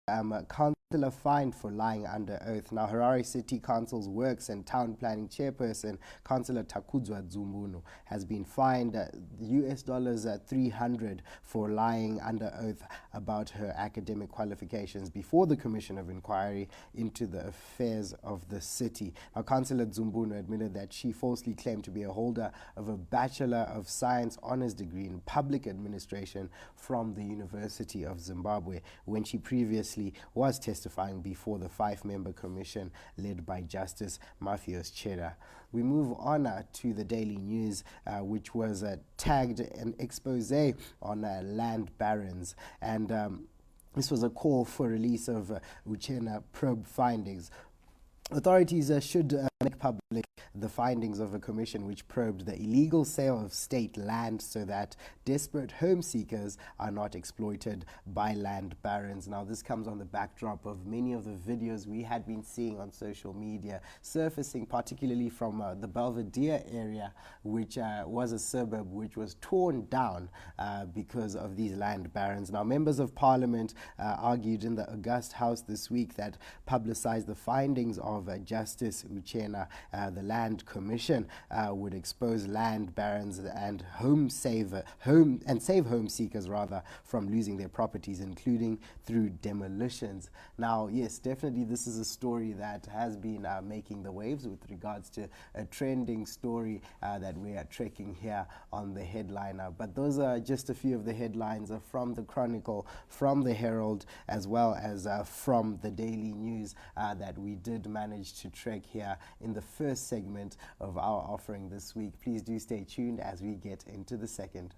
Councillor fined for lying under oath. Now, Harare City Council's Works and Town Planning Chairperson, Councillor Takudzwa Dzumbuno, has been fined US dollars 300 for lying under oath about her academic qualifications before the Commission of Inquiry into the affairs of the city. Now, Councillor Dzumbuno admitted that she falsely claimed to be a holder of a Bachelor of Science Honours degree in Public Administration from the University of Zimbabwe when she previously was testifying before the 5-member commission led by Justice Mafios Chera. We move on to the Daily News, which was tagged an expose on land barons, and this was a call for release of Uchena probe findings. Authorities should make public the findings of a commission which probed the illegal sale of state land so that desperate home seekers are not exploited by land barons. Now, this comes on the backdrop of many of the videos we had been seeing on social media surfacing, particularly from the Belvedere area, which was a suburb which was torn down because of these land barons. Now, members of parliament argued in the August House this week that publicized the findings of Justice Uchena, the Land Commission, would expose land barons and save home seekers rather from losing their properties, including through demolitions. Now, yes, definitely this is a story that has been making the waves with regards to a trending story that we are tracking here on the headliner. But those are just a few of the headlines from the Chronicle, from the Herald, as well as from the Daily News that we did manage to track here in the first segment of our offering this week. Please do stay tuned as we get into the second.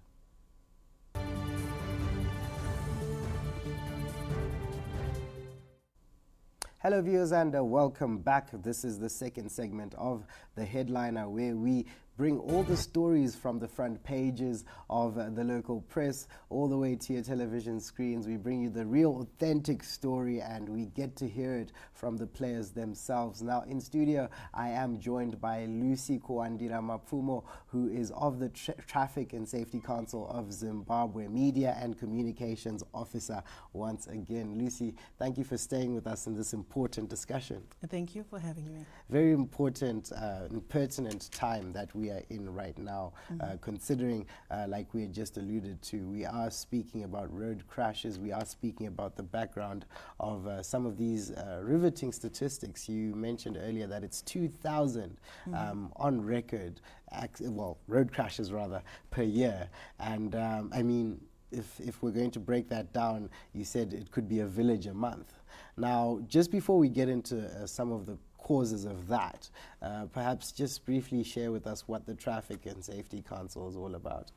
Hello viewers, and welcome back. This is the second segment of the headliner, where we bring all the stories from the front pages of the local press all the way to your television screens. We bring you the real authentic story and we get to hear it from the players themselves. Now in studio, I am joined by Lucy Kuandira Mapfumo, who is of the Traffic and Safety Council of Zimbabwe, Media and Communications Officer once again. Lucy, thank you for staying with us in this important discussion. Thank you for having me. Very important and pertinent time that we are in right now, considering, like we had just alluded to, we are speaking about road crashes, we are speaking about the background of some of these riveting statistics. You mentioned earlier that it's 2,000 on record, road crashes rather, per year. And I mean, if we're going to break that down, you said it could be a village a month. Now, just before we get into some of the causes of that, perhaps just briefly share with us what the Traffic and Safety Council is all about.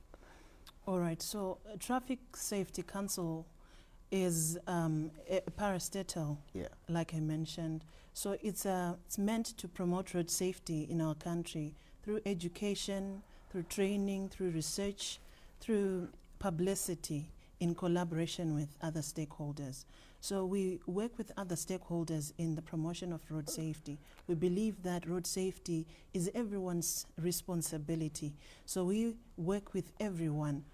All right, so Traffic Safety Council is a parastatal, like I mentioned. So it's meant to promote road safety in our country through education, through training, through research, through publicity in collaboration with other stakeholders. So we work with other stakeholders in the promotion of road safety. We believe that road safety is everyone's responsibility. So we work with everyone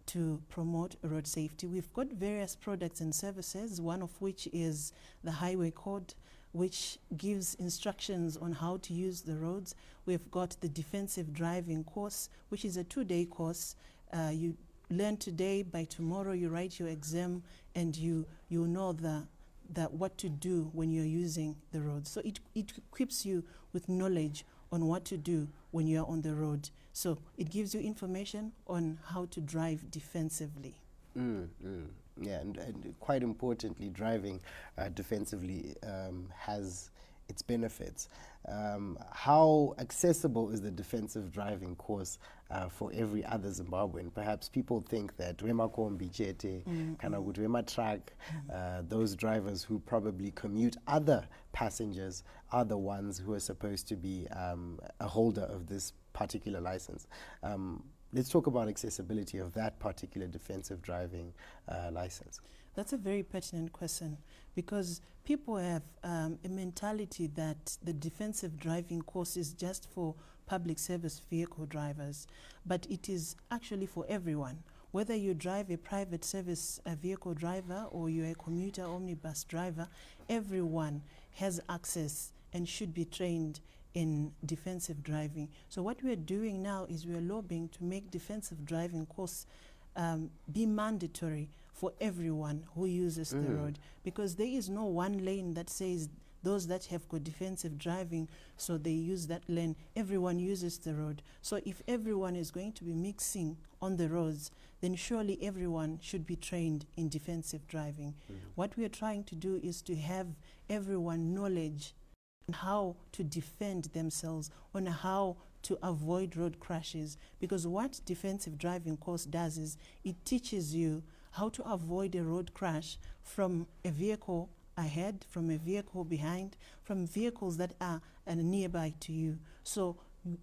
to promote road safety. We've got various products and services, one of which is the Highway Code, which gives instructions on how to use the roads. We've got the Defensive Driving course, which is a 2-day course. You learn today, by tomorrow you write your exam, and you know what to do when you're using the road. So it equips you with knowledge on what to do when you're on the road. So it gives you information on how to drive defensively. Yeah, and quite importantly, driving defensively has its benefits. How accessible is the defensive driving course for every other Zimbabwean? Perhaps people think that Wemakombi Chete, Wema Truck, those drivers who probably commute other passengers are the ones who are supposed to be a holder of this particular license. Let's talk about accessibility of that particular defensive driving license. That's a very pertinent question, because people have a mentality that the defensive driving course is just for public service vehicle drivers, but it is actually for everyone. whether you drive a private service vehicle driver or you're a commuter omnibus driver, everyone has access and should be trained in defensive driving. So what we're doing now is we're lobbying to make defensive driving course be mandatory for everyone who uses the road, because there is no one lane that says those that have got defensive driving, so they use that lane. Everyone uses the road. So if everyone is going to be mixing on the roads, then surely everyone should be trained in defensive driving. What we are trying to do is to have everyone knowledge on how to defend themselves, on how to avoid road crashes, because what defensive driving course does is it teaches you how to avoid a road crash from a vehicle ahead, from a vehicle behind, from vehicles that are nearby to you. So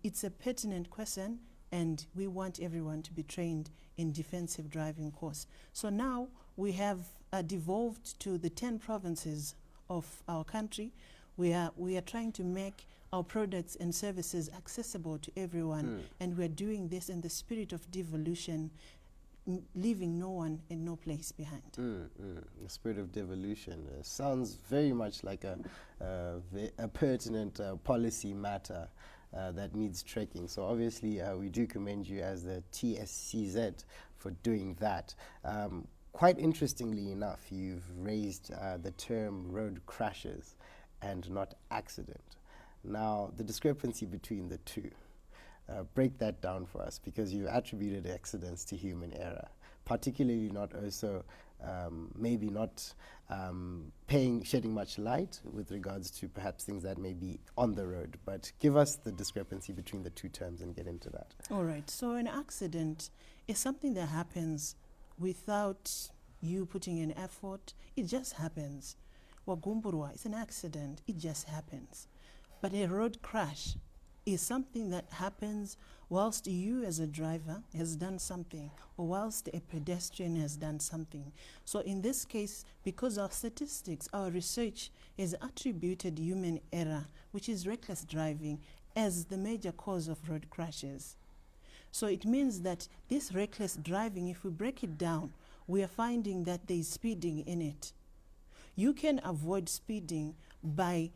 it's a pertinent question, and we want everyone to be trained in defensive driving course. So now we have devolved to the 10 provinces of our country. We are trying to make our products and services accessible to everyone, and we're doing this in the spirit of devolution, leaving no one and no place behind. The spirit of devolution sounds very much like a pertinent policy matter that needs trekking. So obviously we do commend you as the TSCZ for doing that. Quite interestingly enough, you've raised the term road crashes and not accident. Now, the discrepancy between the two, break that down for us, because you attributed accidents to human error, particularly not also maybe not shedding much light with regards to perhaps things that may be on the road. But give us the discrepancy between the two terms and get into that. All right. So an accident is something that happens without you putting in effort. It just happens. Wagumburwa is an accident. It just happens. But a road crash is something that happens whilst you as a driver has done something, or whilst a pedestrian has done something. So in this case, because our statistics, our research has attributed human error, which is reckless driving, as the major cause of road crashes. So it means that this reckless driving, if we break it down, we are finding that there is speeding in it. You can avoid speeding by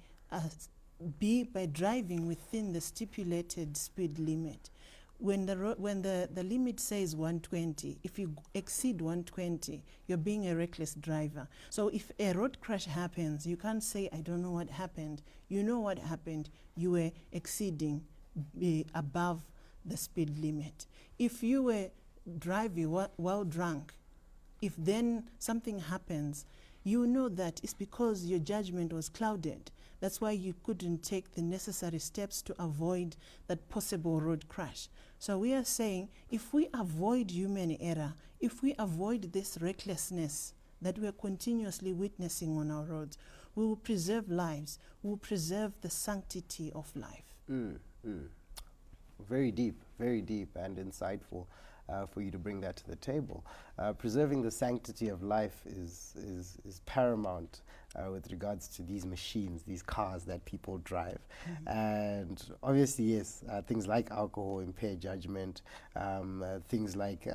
driving within the stipulated speed limit. When the limit says 120, if you exceed 120, you're being a reckless driver. So if a road crash happens, you can't say, I don't know what happened. You know what happened. You were exceeding above the speed limit. If you were driving while drunk, if then something happens, you know that it's because your judgment was clouded. That's why you couldn't take the necessary steps to avoid that possible road crash. So we are saying, if we avoid human error, if we avoid this recklessness that we are continuously witnessing on our roads, we will preserve lives, we will preserve the sanctity of life. Very deep and insightful for you to bring that to the table. Preserving the sanctity of life is paramount with regards to these machines, these cars that people drive. And obviously, yes, things like alcohol impair judgment, things like,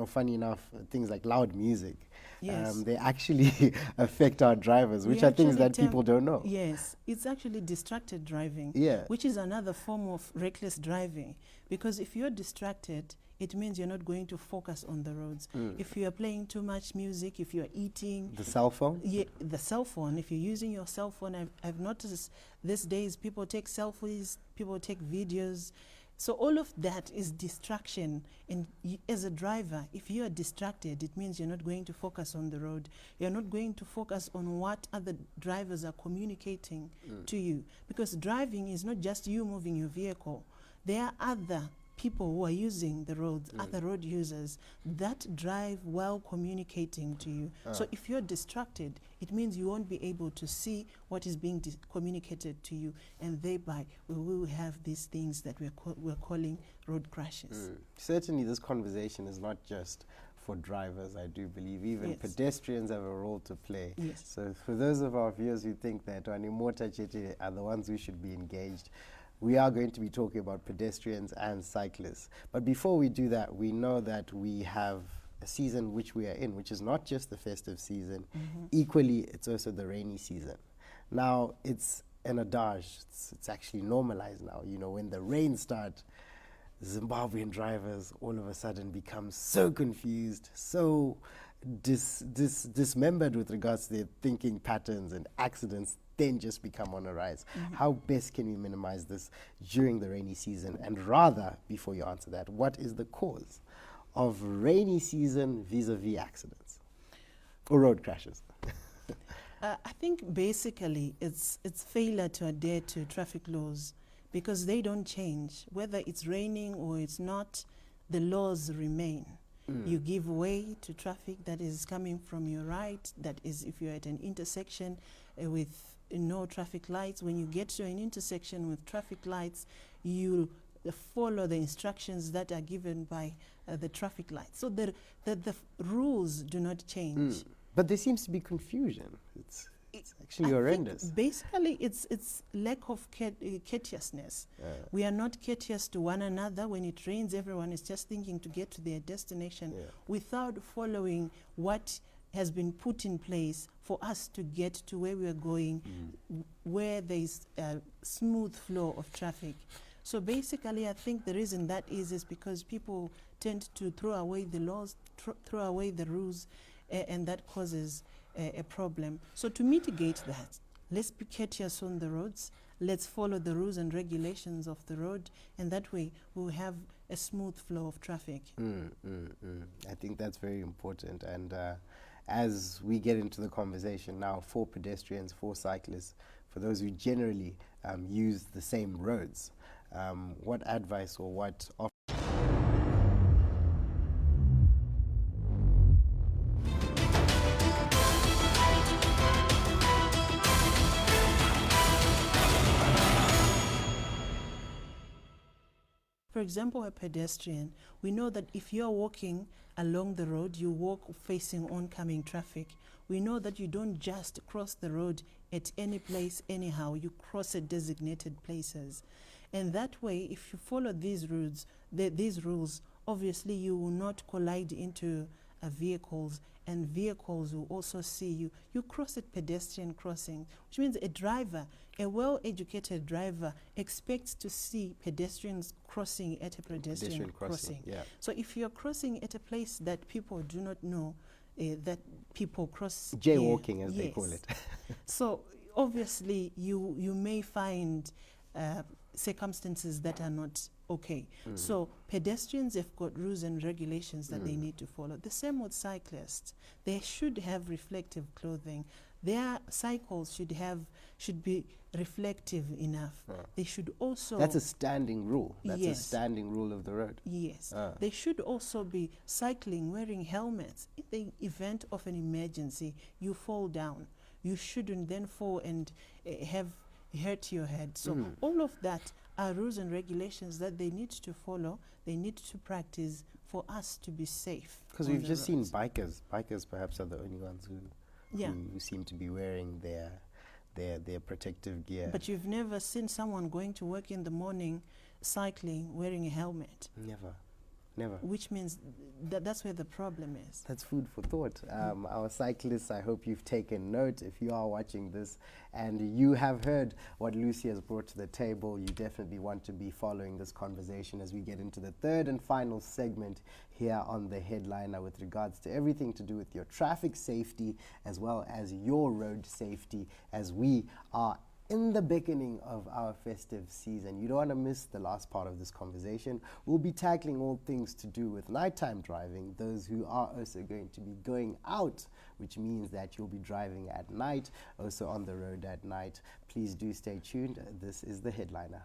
funny enough, things like loud music. Yes. They actually affect our drivers, which are things that people don't know. Yes, it's actually distracted driving, which is another form of reckless driving. Because if you're distracted, it means you're not going to focus on the roads. If you are playing too much music, if you're eating. The cell phone? Yeah, the cell phone. If you're using your cell phone, I've noticed these days people take selfies, people take videos. So all of that is distraction. And as a driver, if you are distracted, it means you're not going to focus on the road. You're not going to focus on what other drivers are communicating to you. Because driving is not just you moving your vehicle. There are other people who are using the roads, other road users, that drive while communicating to you. So if you're distracted, it means you won't be able to see what is being communicated to you, and thereby we will have these things that we're calling road crashes. Certainly this conversation is not just for drivers, I do believe. Even pedestrians have a role to play. So for those of our viewers who think that Wanimota Chete are the ones who should be engaged, we are going to be talking about pedestrians and cyclists. But before we do that, we know that we have a season which we are in, which is not just the festive season. Equally, it's also the rainy season. Now, it's an adage. It's actually normalized now. You know, when the rain starts, Zimbabwean drivers all of a sudden become so confused, so dismembered with regards to their thinking patterns, and accidents then just become on a rise. How best can we minimize this during the rainy season? And rather, before you answer that, what is the cause of rainy season vis-a-vis accidents or road crashes? I think basically it's failure to adhere to traffic laws, because they don't change. Whether it's raining or it's not, the laws remain. You give way to traffic that is coming from your right, that is if you're at an intersection with no traffic lights. When you get to an intersection with traffic lights, you follow the instructions that are given by the traffic lights. So the rules do not change. But there seems to be confusion. It's actually horrendous. Basically, it's lack of courteousness. We are not courteous to one another. When it rains, everyone is just thinking to get to their destination without following what has been put in place for us to get to where we are going, where there is a smooth flow of traffic. So basically, I think the reason that is because people tend to throw away the laws, throw away the rules, and that causes a problem. So to mitigate that, let's be courteous on the roads. Let's follow the rules and regulations of the road, and that way we'll have a smooth flow of traffic. I think that's very important. And as we get into the conversation now, for pedestrians, for cyclists, for those who generally use the same roads, what advice or what For example, a pedestrian, we know that if you're walking along the road, you walk facing oncoming traffic. We know that you don't just cross the road at any place anyhow, you cross at designated places. And that way, if you follow these rules, obviously you will not collide into vehicles, and vehicles will also see you. You cross at pedestrian crossing, which means a driver, a well-educated driver, expects to see pedestrians crossing at a pedestrian crossing. So if you're crossing at a place that people do not know, that people cross, jaywalking as they call it. So obviously you may find circumstances that are not okay. So pedestrians have got rules and regulations that they need to follow. The same with cyclists. They should have reflective clothing. Their cycles should be reflective enough. They should also... That's a standing rule. That's a standing rule of the road. Yes. They should also be cycling, wearing helmets. In the event of an emergency, you fall down. You shouldn't then fall and hurt your head. So all of that are rules and regulations that they need to follow, they need to practice for us to be safe. Because we've just seen bikers. Bikers perhaps are the only ones who seem to be wearing their protective gear. But you've never seen someone going to work in the morning cycling wearing a helmet? Never. Which means that's where the problem is. That's food for thought. Our cyclists, I hope you've taken note. If you are watching this and you have heard what Lucy has brought to the table, you definitely want to be following this conversation as we get into the third and final segment here on The Headliner with regards to everything to do with your traffic safety as well as your road safety as we are in the beginning of our festive season. You don't want to miss the last part of this conversation. We'll be tackling all things to do with nighttime driving, those who are also going to be going out, which means that you'll be driving at night, also on the road at night. Please do stay tuned. This is The Headliner.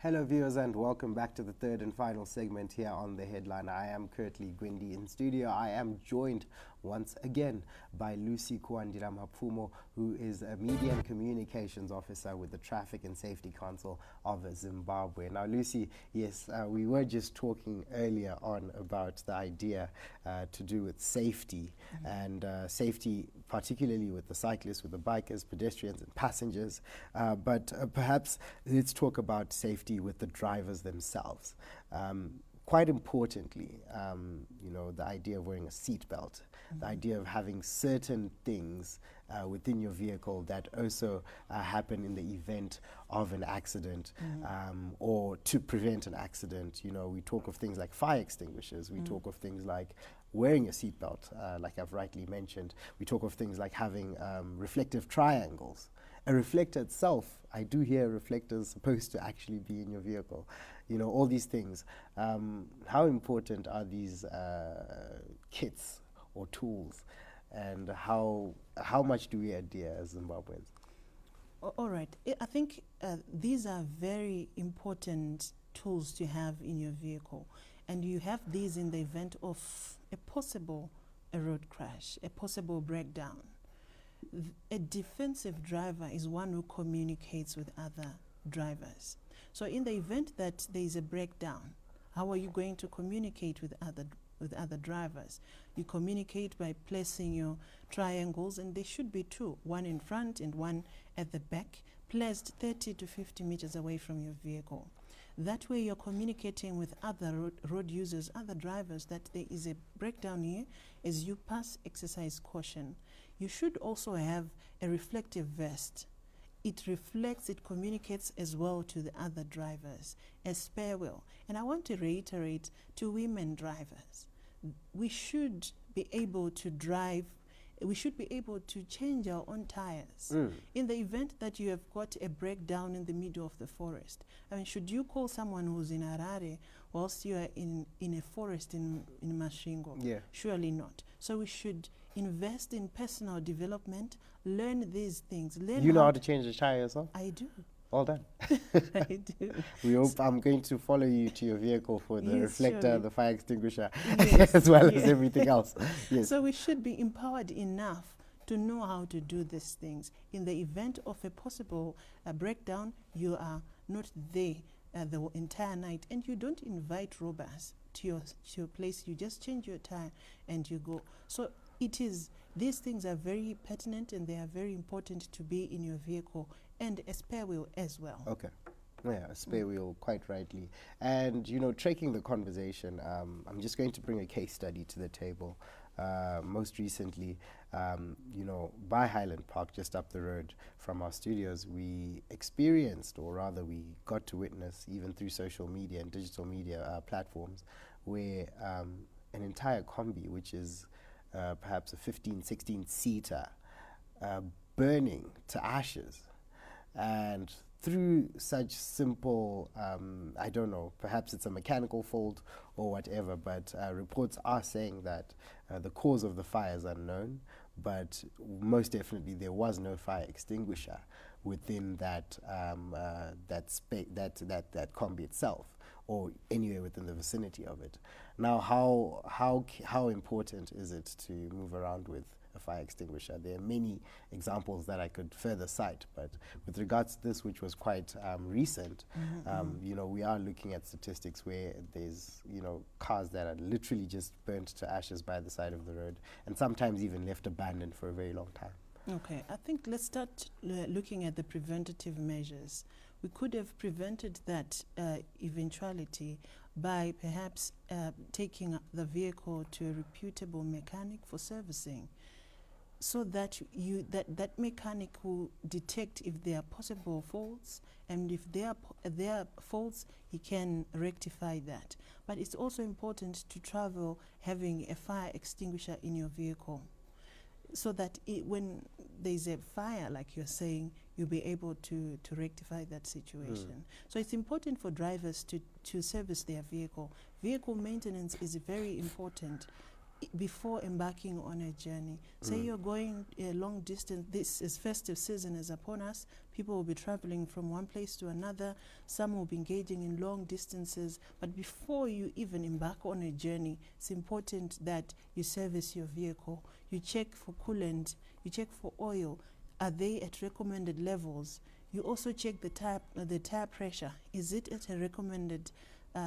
Hello viewers and welcome back to the third and final segment here on The Headline. I am Curtly Gwindi. In studio I am joined once again by Lucy Kuandira Mapfumo, who is a Media and Communications Officer with the Traffic and Safety Council of Zimbabwe. Now Lucy, yes, we were just talking earlier on about the idea to do with safety and safety particularly with the cyclists, with the bikers, pedestrians and passengers, but perhaps let's talk about safety with the drivers themselves. Quite importantly, you know, the idea of wearing a seatbelt, the idea of having certain things within your vehicle that also happen in the event of an accident or to prevent an accident. You know, we talk of things like fire extinguishers, we talk of things like wearing a seatbelt, like I've rightly mentioned. We talk of things like having reflective triangles. A reflector itself, I do hear a reflector is supposed to actually be in your vehicle. You know, all these things. How important are these kits or tools, and how much do we adhere as Zimbabweans? All right. I think these are very important tools to have in your vehicle. And you have these in the event of a possible road crash, a possible breakdown. A defensive driver is one who communicates with other drivers. So in the event that there is a breakdown, how are you going to communicate with other drivers? You communicate by placing your triangles, and there should be two, one in front and one at the back, placed 30 to 50 meters away from your vehicle. That way you're communicating with other road users, other drivers, that there is a breakdown here. As you pass, exercise caution. You should also have a reflective vest. It reflects, it communicates as well to the other drivers, a spare wheel. And I want to reiterate to women drivers, we should be able to drive, we should be able to change our own tires. In the event that you have got a breakdown in the middle of the forest. I mean, should you call someone who's in Harare whilst you are in a forest in Masvingo? Yeah. Surely not. So we should invest in personal development, learn these things. You know how to change the tire yourself? I do. All done. I do. We hope I'm going to follow you to your vehicle for the reflector, surely. the fire extinguisher, Yes, as well as everything else. Yes. So we should be empowered enough to know how to do these things. In the event of a possible breakdown, you are not there the entire night, and you don't invite robbers to your place. You just change your tire and you go. So these things are very pertinent, and they are very important to be in your vehicle, and a spare wheel as well. Okay. Yeah, a spare wheel, quite rightly. And, you know, tracking the conversation, I'm just going to bring a case study to the table. Most recently, you know, by Highland Park, just up the road from our studios, we experienced, or rather we got to witness, even through social media and digital media platforms, where an entire combi, which is perhaps a 15, 16-seater, burning to ashes. And through such simple, I don't know, perhaps it's a mechanical fault or whatever, but reports are saying that the cause of the fire is unknown, but most definitely there was no fire extinguisher within that that combi itself, or anywhere within the vicinity of it. Now, how important is it to move around with a fire extinguisher? There are many examples that I could further cite, but with regards to this, which was quite recent, you know, we are looking at statistics where there's, you know, cars that are literally just burnt to ashes by the side of the road, and sometimes even left abandoned for a very long time. Okay, I think let's start looking at the preventative measures. We could have prevented that eventuality by perhaps taking the vehicle to a reputable mechanic for servicing, so that that mechanic will detect if there are possible faults, and if there are faults, he can rectify that. But it's also important to travel having a fire extinguisher in your vehicle, so that when there's a fire, like you're saying, you'll be able to rectify that situation. So it's important for drivers to service their vehicle. Vehicle maintenance is very important. before embarking on a journey. Say you're going a long distance, this is festive season is upon us, people will be traveling from one place to another, some will be engaging in long distances, but before you even embark on a journey, it's important that you service your vehicle. You check for coolant, you check for oil, are they at recommended levels? You also check the tire pressure, is it at a recommended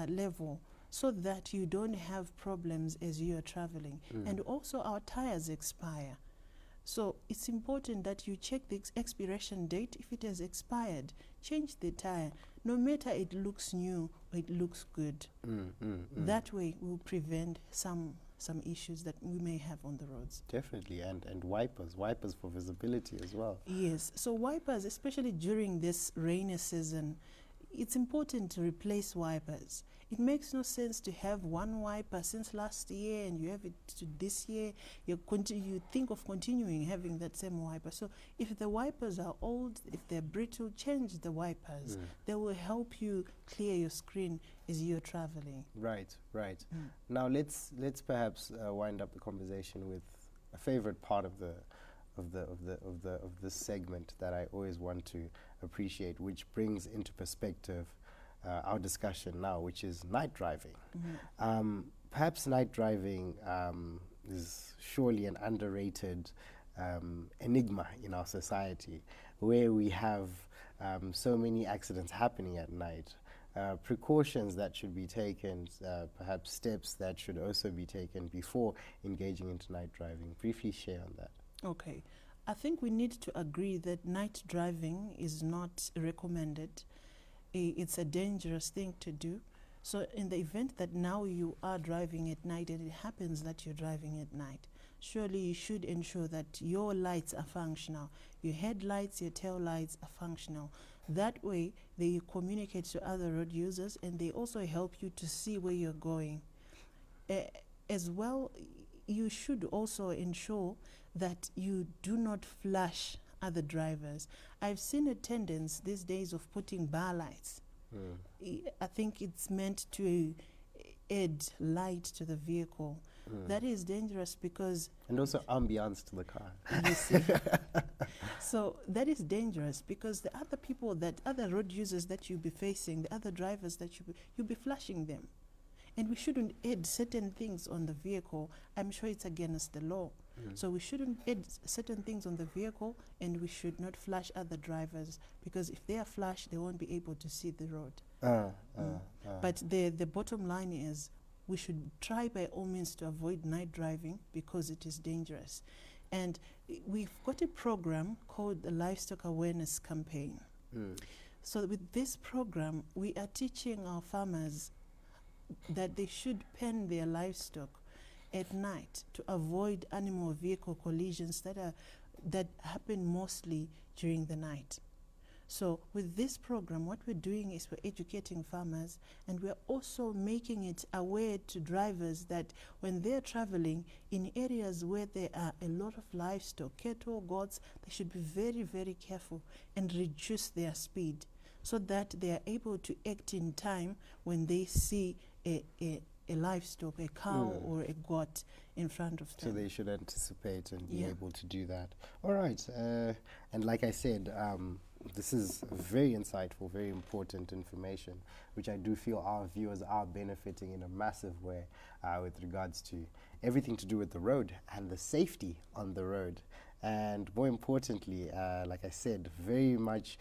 level? So that you don't have problems as you are traveling. And also our tires expire. So it's important that you check the expiration date. If it has expired, change the tire. No matter it looks new or it looks good. That way we'll prevent some issues that we may have on the roads. Definitely, and wipers for visibility as well. Yes, so wipers, especially during this rainy season, it's important to replace wipers. It makes no sense to have one wiper since last year and you have it to this year. You think of continuing having that same wiper. So if the wipers are old, if they're brittle, change the wipers. They will help you clear your screen as you're traveling. Right. Now let's perhaps wind up the conversation with a favorite part of this segment that I always want to appreciate, which brings into perspective our discussion now, which is night driving. Perhaps night driving is surely an underrated enigma in our society, where we have so many accidents happening at night. Precautions that should be taken, perhaps steps that should also be taken before engaging into night driving. Briefly share on that. Okay. I think we need to agree that night driving is not recommended. It's a dangerous thing to do. So in the event that now you are driving at night and it happens that you're driving at night, surely you should ensure that your lights are functional. Your headlights, your tail lights are functional. That way they communicate to other road users and they also help you to see where you're going. As well, you should also ensure that you do not flash other drivers. I've seen a tendency these days of putting bar lights. I think it's meant to add light to the vehicle. That is dangerous because... And also ambiance to the car. You see. So that is dangerous because the other people, other road users that you'll be facing, the other drivers that you'll be flashing them. And we shouldn't add certain things on the vehicle. I'm sure it's against the law. So we shouldn't add certain things on the vehicle and we should not flash other drivers because if they are flashed, they won't be able to see the road. But the bottom line is we should try by all means to avoid night driving because it is dangerous. And we've got a program called the Livestock Awareness Campaign. So with this program, we are teaching our farmers that they should pen their livestock at night to avoid animal vehicle collisions that happen mostly during the night. So with this program, what we're doing is we're educating farmers and we're also making it aware to drivers that when they're traveling in areas where there are a lot of livestock, cattle, goats, they should be very, very careful and reduce their speed so that they are able to act in time when they see a livestock, a cow or a goat in front of them. So they should anticipate and be able to do that. All right. And like I said, this is very insightful, very important information, which I do feel our viewers are benefiting in a massive way with regards to everything to do with the road and the safety on the road. And more importantly, like I said, very much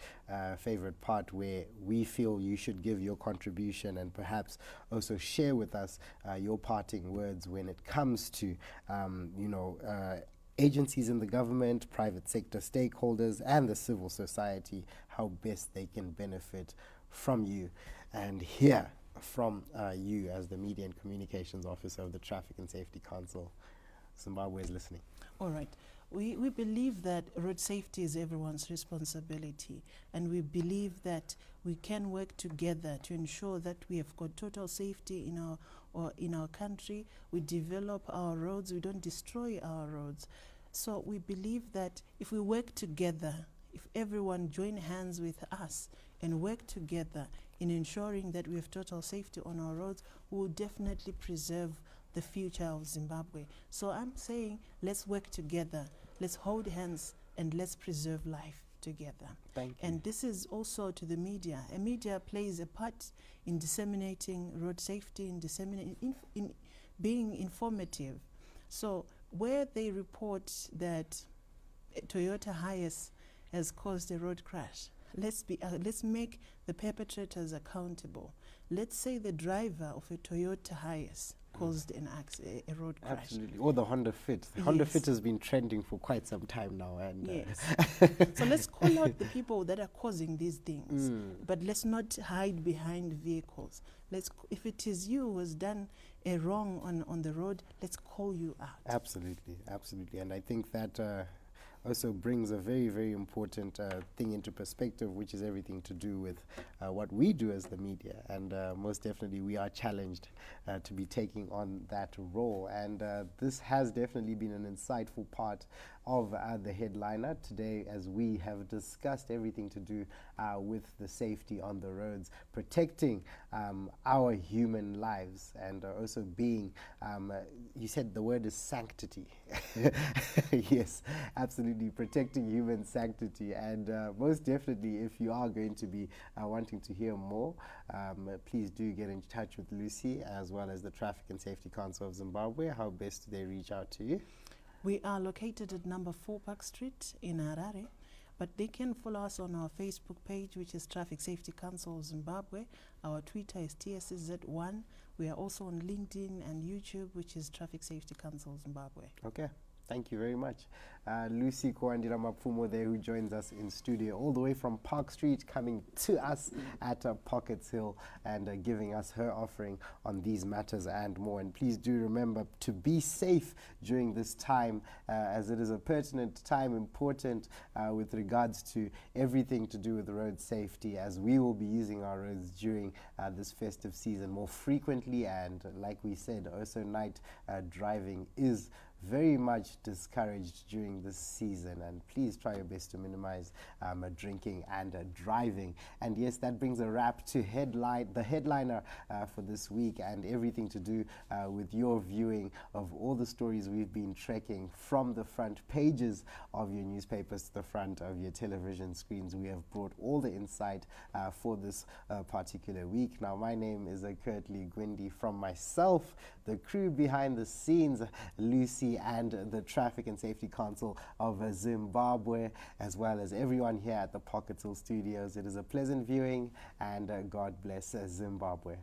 favorite part where we feel you should give your contribution and perhaps also share with us your parting words when it comes to, agencies in the government, private sector stakeholders, and the civil society, how best they can benefit from you and hear from you as the Media and Communications Officer of the Traffic and Safety Council. Zimbabwe is listening. All right. We believe that road safety is everyone's responsibility, and we believe that we can work together to ensure that we have got total safety in our country. We develop our roads, we don't destroy our roads. So we believe that if we work together, if everyone join hands with us and work together in ensuring that we have total safety on our roads, we will definitely preserve the future of Zimbabwe. So I'm saying let's work together, let's hold hands, and let's preserve life together. Thank you. And this is also to the media. A media plays a part in disseminating road safety, in being informative. So where they report that a Toyota Hiace has caused a road crash, let's make the perpetrators accountable. Let's say the driver of a Toyota Hiace caused a road crash. Absolutely. Or the Honda Fit. The Honda Fit has been trending for quite some time now. And yes. So let's call out the people that are causing these things. But let's not hide behind vehicles. If it is you who has done a wrong on the road, let's call you out. Absolutely, absolutely. And I think that also brings a very, very important thing into perspective, which is everything to do with what we do as the media. And most definitely we are challenged to be taking on that role. And this has definitely been an insightful part of the headliner today, as we have discussed everything to do with the safety on the roads, protecting our human lives, and also being, you said the word is sanctity. Yes, absolutely, protecting human sanctity. And most definitely, if you are going to be wanting to hear more, please do get in touch with Lucy, as well as the Traffic and Safety Council of Zimbabwe. How best do they reach out to you? We are located at number 4 Park Street in Harare, but they can follow us on our Facebook page, which is Traffic Safety Council of Zimbabwe. Our Twitter is TSZ1. We are also on LinkedIn and YouTube, which is Traffic Safety Council of Zimbabwe. Okay. Thank you very much. Lucy Koandira Mapfumo there, who joins us in studio all the way from Park Street, coming to us at Pockets Hill, and giving us her offering on these matters and more. And please do remember to be safe during this time, as it is a pertinent time, important with regards to everything to do with road safety, as we will be using our roads during this festive season more frequently. And like we said, also night driving is very much discouraged during this season, and please try your best to minimize drinking and driving. And yes, that brings a wrap to the headliner for this week, and everything to do with your viewing of all the stories we've been trekking from the front pages of your newspapers to the front of your television screens. We have brought all the insight for this particular week. Now, my name is Curtly Gwindi. From myself, the crew behind the scenes, Lucy, and the Traffic and Safety Council of Zimbabwe, as well as everyone here at the Pockets Hill Studios. It is a pleasant viewing, and God bless Zimbabwe.